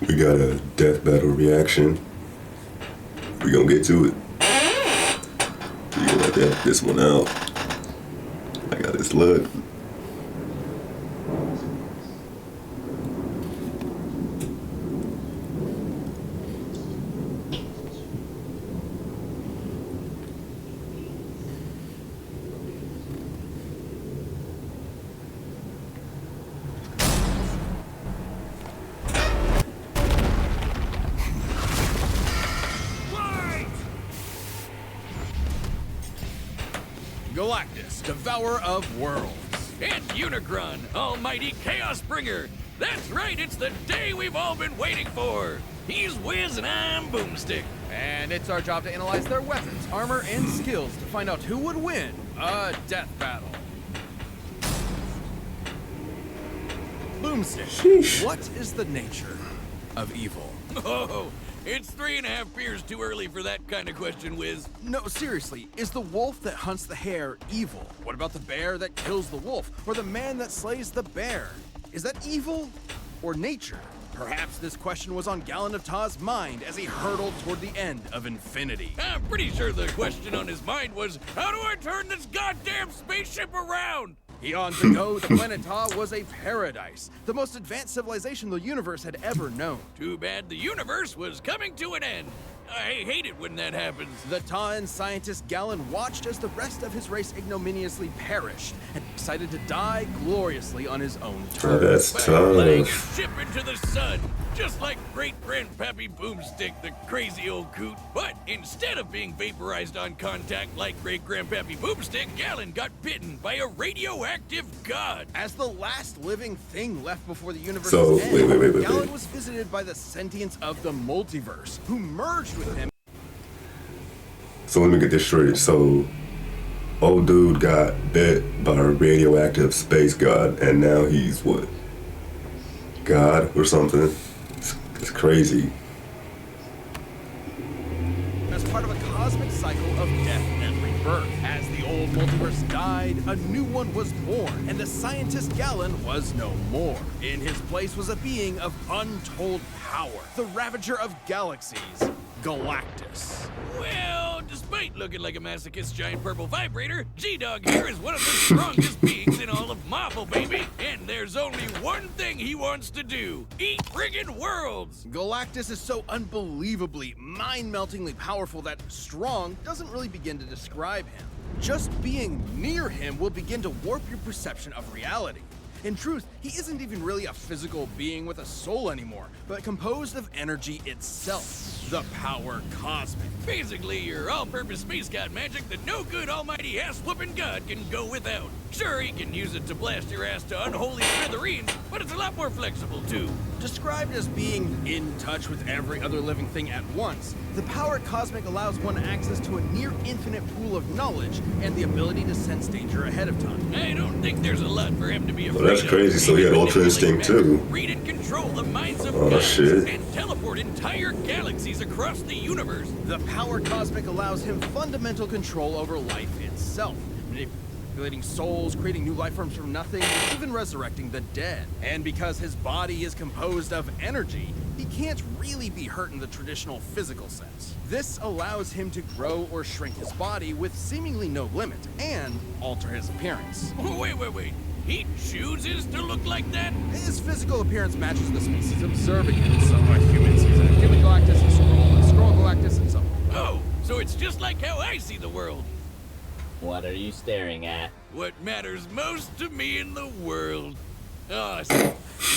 We got a death battle reaction. We gonna get to it. You gonna let this one out. I got this look. Galactus, devourer of worlds. And Unicron, almighty chaos bringer. That's right, it's the day we've all been waiting for. He's Wiz and I'm Boomstick. And it's our job to analyze their weapons, armor, and skills to find out who would win a death battle. Boomstick, Sheesh. what is the nature of evil? Oh, it's 3.5 beers too early for that kind of question, Wiz. No, seriously, is the wolf that hunts the hare evil? What about the bear that kills the wolf? Or the man that slays the bear? Is that evil or nature? Perhaps this question was on Galen of Ta's mind as he hurtled toward the end of infinity. I'm pretty sure the question on his mind was, how do I turn this goddamn spaceship around? Eons ago, the planet Ta was a paradise, the most advanced civilization the universe had ever known. Too bad the universe was coming to an end. I hate it when that happens. The Ta'an scientist Galen watched as the rest of his race ignominiously perished and decided to die gloriously on his own Oh, terms. that's By laying tough. his ship into the sun, just like great-grandpappy Boomstick, the crazy old coot. But instead of being vaporized on contact like great-grandpappy Boomstick, Galen got bitten by a radioactive god. As the last living thing left before the universe's So, end, wait. Galen was visited by the sentience of the multiverse, who merged with him. So let me get this straight. So, old dude got bit by a radioactive space god, and now he's what? God or something? It's crazy. As part of a cosmic cycle of death and rebirth. As the old multiverse died, a new one was born, and the scientist Galen was no more. In his place was a being of untold power, the ravager of galaxies, Galactus. Well, despite looking like a masochist giant purple vibrator, G-Dog here is one of the strongest beings in all of Marvel, baby. And there's only one thing he wants to do: eat friggin' worlds. Galactus is so unbelievably, mind-meltingly powerful that strong doesn't really begin to describe him. Just being near him will begin to warp your perception of reality. In truth, he isn't even really a physical being with a soul anymore, but composed of energy itself, the power cosmic. Basically, your all-purpose space god magic that no good almighty ass-whooping god can go without. Sure, he can use it to blast your ass to unholy smithereens, but it's a lot more flexible, too. Described as being in touch with every other living thing at once, the power cosmic allows one access to a near-infinite pool of knowledge and the ability to sense danger ahead of time. I don't think there's a lot for him to be afraid Well, that's of. crazy. So he had Ultra Instinct too. Read and control the minds of Oh, gods shit. and teleport entire galaxies across the universe. The power cosmic allows him fundamental control over life itself, manipulating souls, creating new life forms from nothing, and even resurrecting the dead. And because his body is composed of energy, he can't really be hurt in the traditional physical sense. This allows him to grow or shrink his body with seemingly no limit, and alter his appearance. Wait. He chooses to look like that? His physical appearance matches the species observing him, so humans he's a human Galactus, a scroll Galactus, and so on. Oh, so it's just like how I see the world. What are you staring at? What matters most to me in the world. Oh,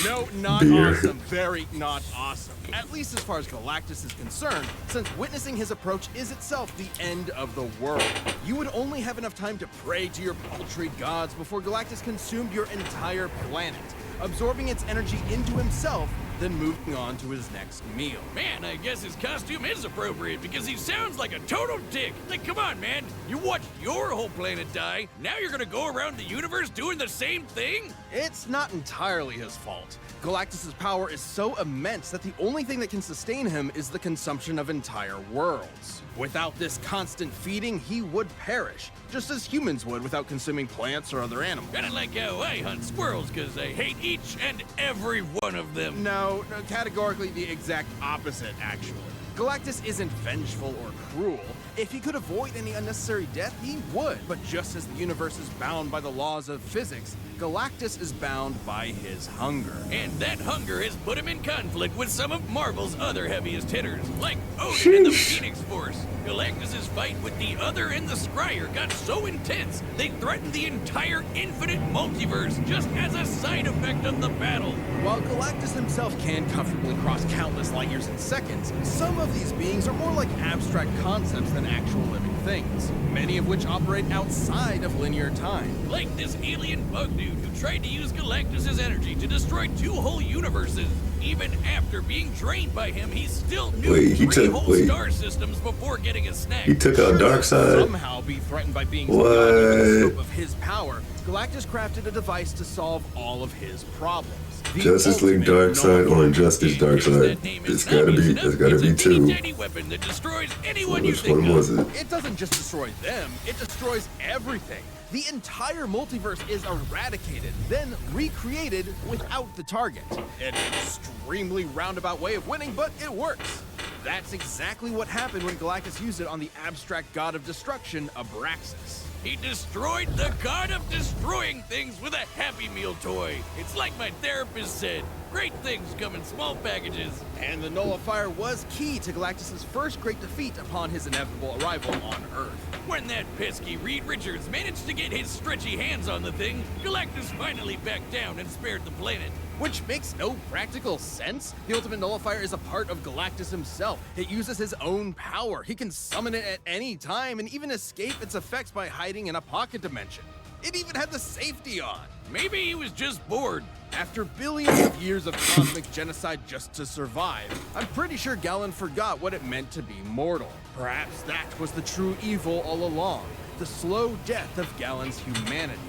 No, not Beer. awesome. Very not awesome. At least as far as Galactus is concerned, since witnessing his approach is itself the end of the world. You would only have enough time to pray to your paltry gods before Galactus consumed your entire planet, absorbing its energy into himself, then moving on to his next meal. man, I guess his costume is appropriate because he sounds like a total dick. Like, come on, man. You watched your whole planet die. Now you're gonna go around the universe doing the same thing? It's not entirely his fault. Galactus' power is so immense that the only thing that can sustain him is the consumption of entire worlds. Without this constant feeding, he would perish, just as humans would without consuming plants or other animals. Kinda like how I hunt squirrels, cause I hate each and every one of them. No, categorically the exact opposite, actually. Galactus isn't vengeful or cruel. If he could avoid any unnecessary death, he would. But just as the universe is bound by the laws of physics, Galactus is bound by his hunger. And that hunger has put him in conflict with some of Marvel's other heaviest hitters, like Odin and the Phoenix Force. Galactus' fight with the Other and the Scryer got so intense, they threatened the entire infinite multiverse just as a side effect of the battle. While Galactus himself can comfortably cross countless light years in seconds, some of these beings are more like abstract concepts than actual living things, many of which operate outside of linear time. Like this alien bug dude who tried to use Galactus' energy to destroy 2 whole universes. Even after being drained by him, he still knew 3 whole star systems before getting a snack. He took out Darkseid. Somehow be threatened by beings beyond the scope of his power, Galactus crafted a device to solve all of his problems. Justice League Darkseid or Injustice Darkseid. It's gotta be 2. Tiny weapon that destroys anyone you Which think one of. was it? It doesn't just destroy them, it destroys everything. The entire multiverse is eradicated, then recreated without the target. An extremely roundabout way of winning, but it works. That's exactly what happened when Galactus used it on the abstract god of destruction, Abraxas. He destroyed the god of destroying things with a Happy Meal toy. It's like my therapist said, great things come in small packages. And the Nullifier was key to Galactus' first great defeat upon his inevitable arrival on Earth. When that pesky Reed Richards managed to get his stretchy hands on the thing, Galactus finally backed down and spared the planet. Which makes no practical sense. The Ultimate Nullifier is a part of Galactus himself. It uses his own power. He can summon it at any time and even escape its effects by hiding in a pocket dimension. It even had the safety on. Maybe he was just bored. After billions of years of cosmic genocide just to survive, I'm pretty sure Galen forgot what it meant to be mortal. Perhaps that was the true evil all along, the slow death of Galen's humanity.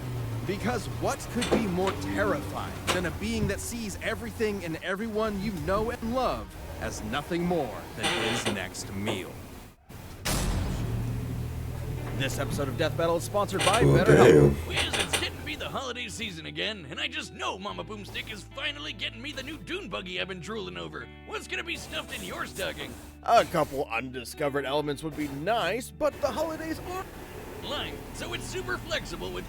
Because what could be more terrifying than a being that sees everything and everyone you know and love as nothing more than his next meal? This episode of Death Battle is sponsored by BetterHelp. Well, it's getting to be the holiday season again, and I just know Mama Boomstick is finally getting me the new dune buggy I've been drooling over. What's gonna be stuffed in your stocking? A couple undiscovered elements would be nice, but the holidays are Lime, so it's super flexible with...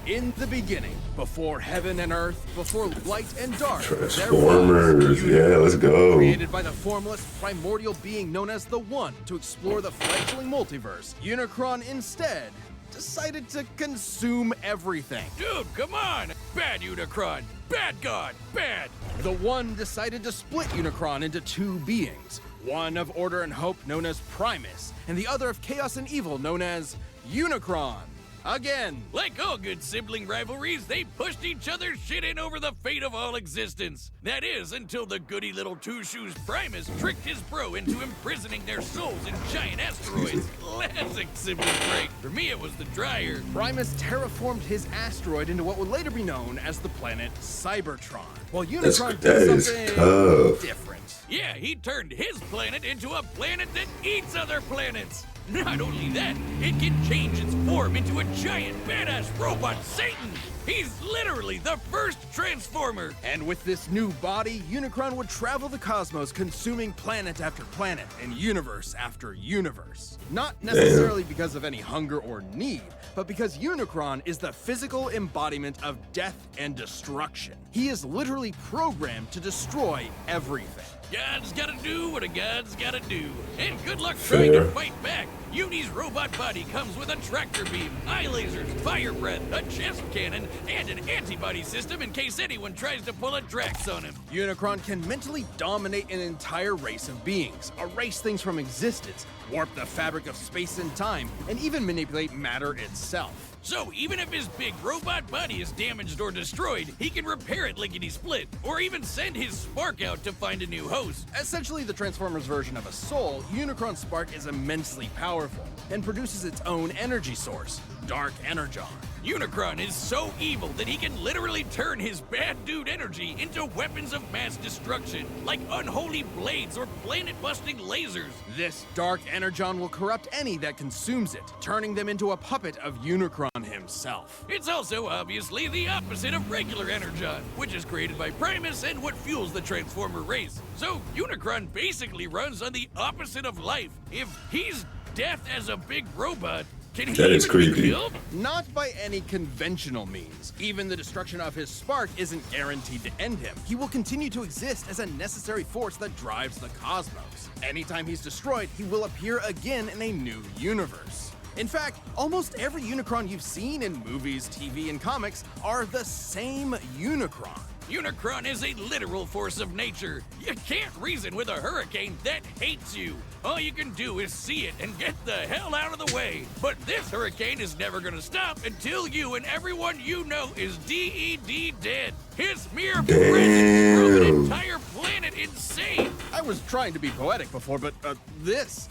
in the beginning, before heaven and earth, before light and dark. Transformers, yeah, let's go. Created by the formless, primordial being known as the One to explore the fledgling multiverse, Unicron instead decided to consume everything. Dude, come on! Bad Unicron! Bad God! Bad! The One decided to split Unicron into 2 beings, one of order and hope known as Primus, and the other of chaos and evil known as Unicron. Again. Like all good sibling rivalries, they pushed each other's shit in over the fate of all existence. That is, until the goody little two-shoes Primus tricked his bro into imprisoning their souls in giant asteroids. Classic sibling break. For me, it was the dryer. Primus terraformed his asteroid into what would later be known as the planet Cybertron, while That Unicron is did something tough. different. Yeah, he turned his planet into a planet that eats other planets. Not only that, it can change its form into a giant badass robot Satan. He's literally the first Transformer. And with this new body, Unicron would travel the cosmos, consuming planet after planet and universe after universe. Not necessarily because of any hunger or need, but because Unicron is the physical embodiment of death and destruction. He is literally programmed to destroy everything. God's gotta do what a God's gotta do. And good luck trying to Fair. fight back. U.D.'s robot body comes with a tractor beam, eye lasers, fire breath, a chest cannon, and an antibody system in case anyone tries to pull a Drax on him. Unicron can mentally dominate an entire race of beings, erase things from existence, warp the fabric of space and time, and even manipulate matter itself. So even if his big robot body is damaged or destroyed, he can repair it lickety-split, or even send his spark out to find a new host. Essentially the Transformers version of a soul, Unicron's spark is immensely powerful powerful and produces its own energy source, Dark Energon. Unicron is so evil that he can literally turn his bad dude energy into weapons of mass destruction, like unholy blades or planet-busting lasers. This Dark Energon will corrupt any that consumes it, turning them into a puppet of Unicron himself. It's also obviously the opposite of regular Energon, which is created by Primus and what fuels the Transformer race. So Unicron basically runs on the opposite of life. If he's death as a big robot, can he That is even be creepy. killed? Not by any conventional means. Even the destruction of his spark isn't guaranteed to end him. He will continue to exist as a necessary force that drives the cosmos. Anytime he's destroyed, he will appear again in a new universe. In fact, almost every Unicron you've seen in movies, TV, and comics are the same Unicron. Unicron is a literal force of nature. You can't reason with a hurricane that hates you. All you can do is see it and get the hell out of the way. But this hurricane is never gonna stop until you and everyone you know is D.E.D. dead. His mere presence drove an entire planet insane. I was trying to be poetic before, but this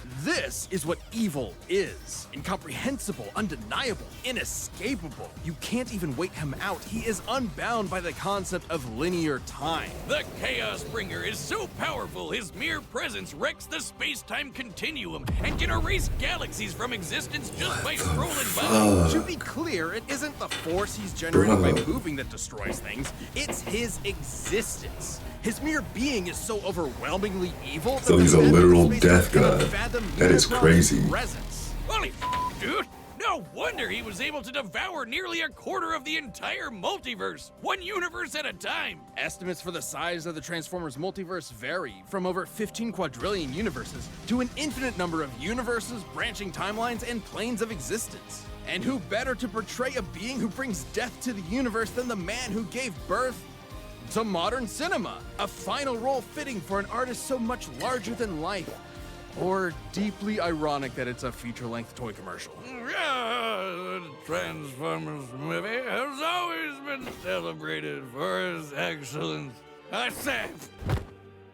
is what evil is. Incomprehensible, undeniable, inescapable. You can't even wait him out. He is unbound by the concept of linear time. The Chaos Bringer is so powerful, his mere presence wrecks the space-time continuum and can erase galaxies from existence just by strolling by. To be clear, it isn't the force he's generating by moving that destroys things. It's his existence. His mere being is so overwhelmingly evil that So he's a the literal space death cannot god. fathom That is Unicron's crazy. presence. Holy dude! No wonder he was able to devour nearly a quarter of the entire multiverse, one universe at a time. Estimates for the size of the Transformers multiverse vary, from over 15 quadrillion universes to an infinite number of universes, branching timelines, and planes of existence. And who better to portray a being who brings death to the universe than the man who gave birth to modern cinema? A final role fitting for an artist so much larger than life. Or deeply ironic that it's a feature-length toy commercial. The Transformers movie has always been celebrated for its excellence. I said.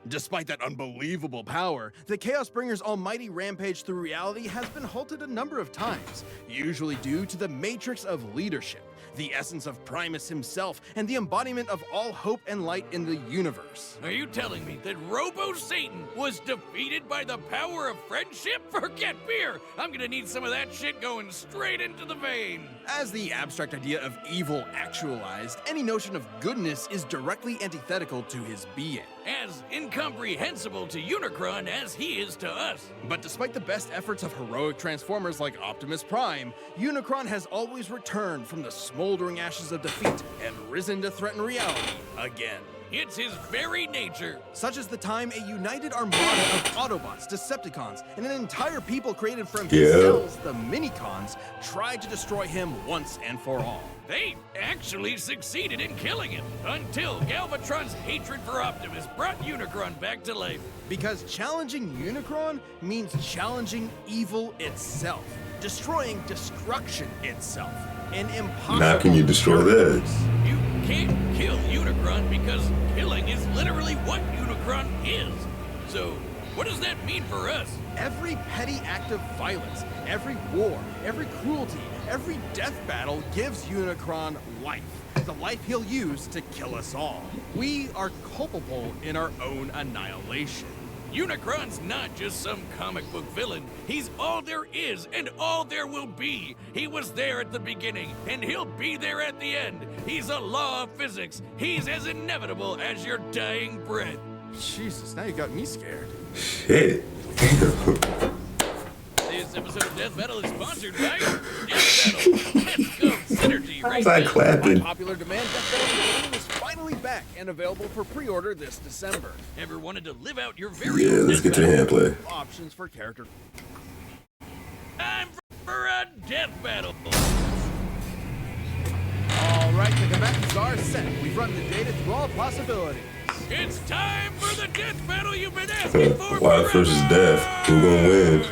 Despite that unbelievable power, the Chaos Bringer's almighty rampage through reality has been halted a number of times, usually due to the matrix of leadership, the essence of Primus himself, and the embodiment of all hope and light in the universe. Are you telling me that Robo-Satan was defeated by the power of friendship? Forget beer! I'm gonna need some of that shit going straight into the vein! As the abstract idea of evil actualized, any notion of goodness is directly antithetical to his being. As incomprehensible to Unicron as he is to us. But despite the best efforts of heroic Transformers like Optimus Prime, Unicron has always returned from the smoldering ashes of defeat and risen to threaten reality again. It's his very nature. Such as the time a united armada of Autobots, Decepticons, and an entire people created from Yeah. his cells, the Minicons, tried to destroy him once and for all. They actually succeeded in killing him, until Galvatron's hatred for Optimus brought Unicron back to life. Because challenging Unicron means challenging evil itself, destroying destruction itself. An impossible. How can you destroy that? You can't kill Unicron because killing is literally what Unicron is. So, what does that mean for us? Every petty act of violence, every war, every cruelty, every death battle gives Unicron life. The life he'll use to kill us all. We are culpable in our own annihilation. Unicron's not just some comic book villain. He's all there is and all there will be. He was there at the beginning, and he'll be there at the end. He's a law of physics. He's as inevitable as your dying breath. Jesus, now you got me scared. Shit. This episode of Death Battle is sponsored by Death Battle. Let's go synergy right How's I now. clapping? On popular demand, Death Battle is finally back and available for pre-order this December. Ever wanted to live out your very Yeah, own let's Death get to the Battle? hand play. Options for character. Time for a Death Battle. All right, the combatants are set. We've run the data through all possibilities. It's time for the Death Battle you've been asking for Life forever. versus death. Who gonna win?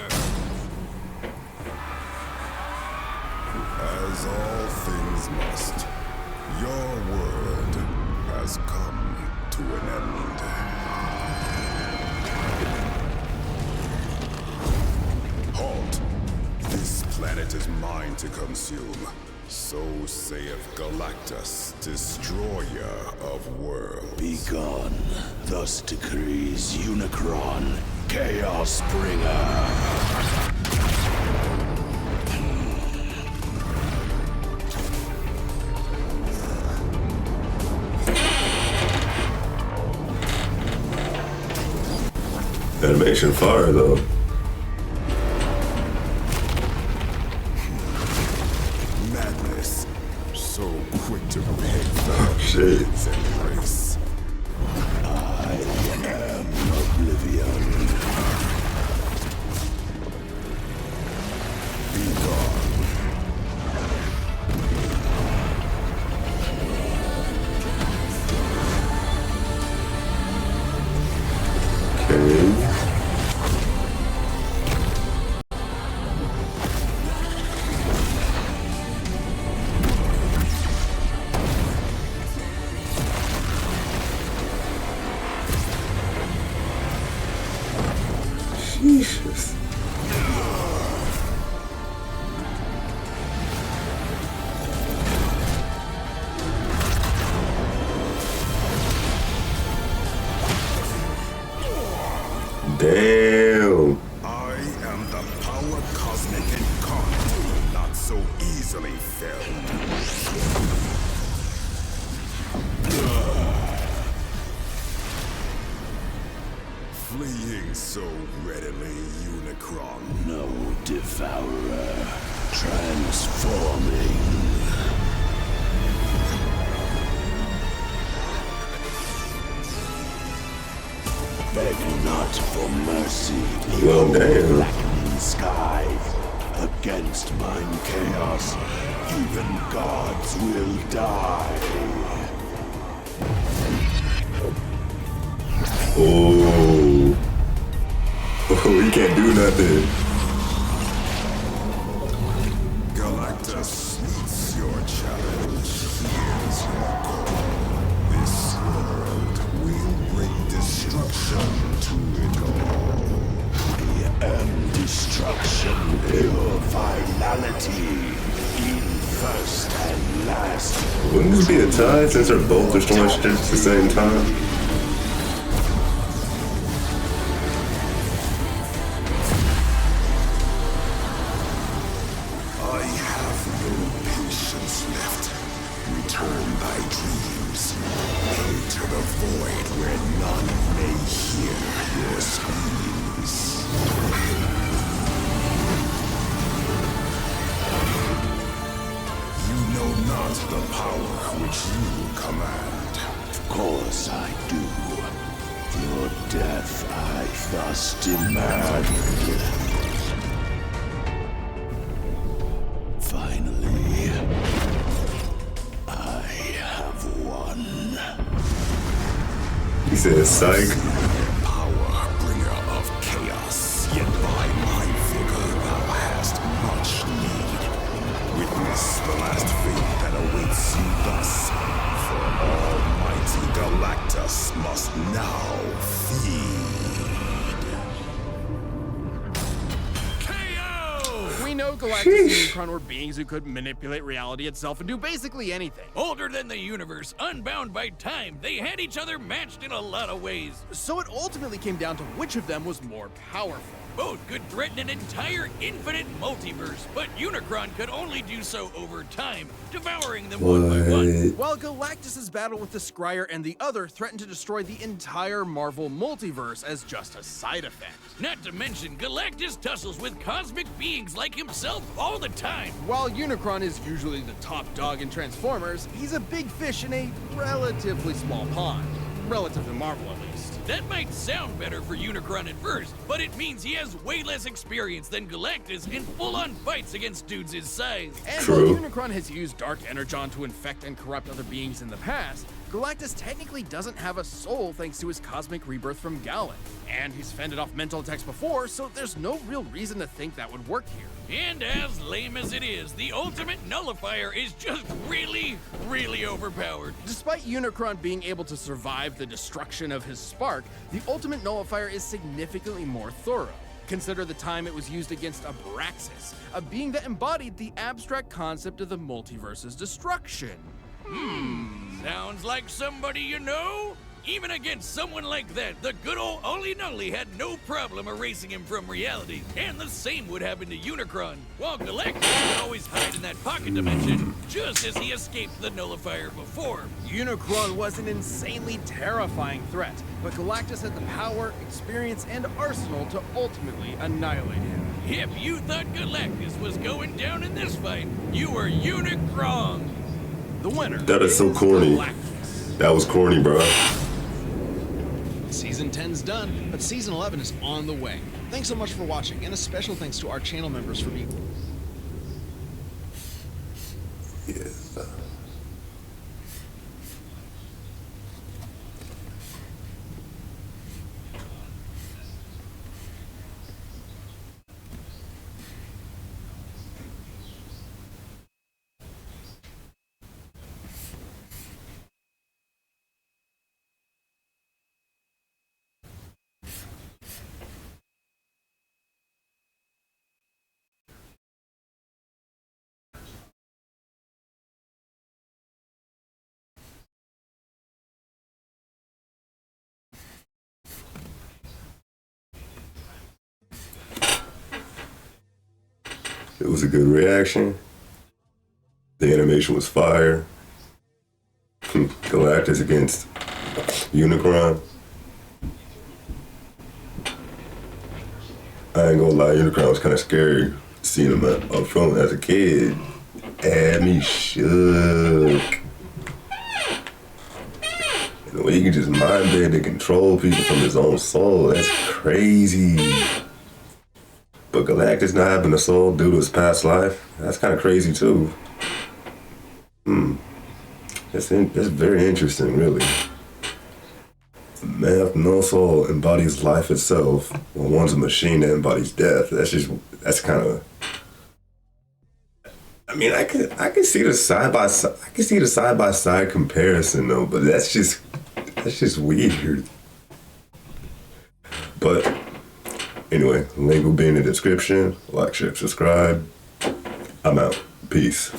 As all things must, your world has come to an end. Halt! is mine to consume. So saith Galactus, destroyer of worlds. Begone, thus decrees Unicron, Chaos Bringer. Animation fire though. Madness, so quick to peg the Shit. kids and race. I am Oblivion. Begone. Okay. Jesus. Damn. I am the power cosmic incarnate, not so easily felled. Fleeing so readily, Unicron. No devourer, transforming. Beg not for mercy, Well, damn. blackening sky. Against mine chaos, even gods will die. Oh. Oh, he can't do nothing. Galactus meets your challenge. Here's your call. This world will bring destruction to it all. I am destruction, pure finality, in first and last. Wouldn't this be a tie since they're both destroying shit at the same time? I have no patience left. Return thy dreams. Pay to the void where none may hear your screams. You know not the power which you command. Of course I do. Your death I thus demand. Finally, I have won. He said, psych. Power bringer of chaos, yet by my vigor thou hast much need. Witness the last fate that awaits you thus, for Almighty Galactus must now feed. KO! We know Galactus and Unicron were beings who could manipulate reality itself and do basically anything. Older than the universe, unbound by time, they had each other matched in a lot of ways. So it ultimately came down to which of them was more powerful. Both could threaten an entire infinite multiverse, but Unicron could only do so over time, devouring them one by one. While Galactus' battle with the Scryer and the other threatened to destroy the entire Marvel multiverse as just a side effect. Not to mention, Galactus tussles with cosmic beings like himself all the time. While Unicron is usually the top dog in Transformers, he's a big fish in a relatively small pond. Relative to Marvel, at least. That might sound better for Unicron at first, but it means he has way less experience than Galactus in full-on fights against dudes his size. And True. while Unicron has used Dark Energon to infect and corrupt other beings in the past, Galactus technically doesn't have a soul thanks to his cosmic rebirth from Galen. And he's fended off mental attacks before, so there's no real reason to think that would work here. And as lame as it is, the ultimate nullifier is just really, really overpowered. Despite Unicron being able to survive the destruction of his spark, the ultimate nullifier is significantly more thorough. Consider the time it was used against Abraxas, a being that embodied the abstract concept of the multiverse's destruction. Sounds like somebody you know? Even against someone like that, the good old Ollie Nully had no problem erasing him from reality. And the same would happen to Unicron, while Galactus would always hide in that pocket dimension, just as he escaped the nullifier before. Unicron was an insanely terrifying threat, but Galactus had the power, experience, and arsenal to ultimately annihilate him. If you thought Galactus was going down in this fight, you were Unicron. The winner. That is so corny. Galactus. That was corny, bro. Season 10's done, but Season 11 is on the way. Thanks so much for watching, and a special thanks to our channel members for being... Yeah. It was a good reaction. The animation was fire. Galactus against Unicron. I ain't gonna lie, Unicron was kind of scary seeing him up front as a kid. Had me shook. And the way he can just mind bend and control people from his own soul, that's crazy. But Galactus not having a soul due to his past life, that's kind of crazy too. That's very interesting, really. A man with no soul embodies life itself, while one's a machine that embodies death. That's kind of. I mean, I can see the side by side comparison though, but that's just weird. But anyway, link will be in the description. Like, share, subscribe. I'm out. Peace.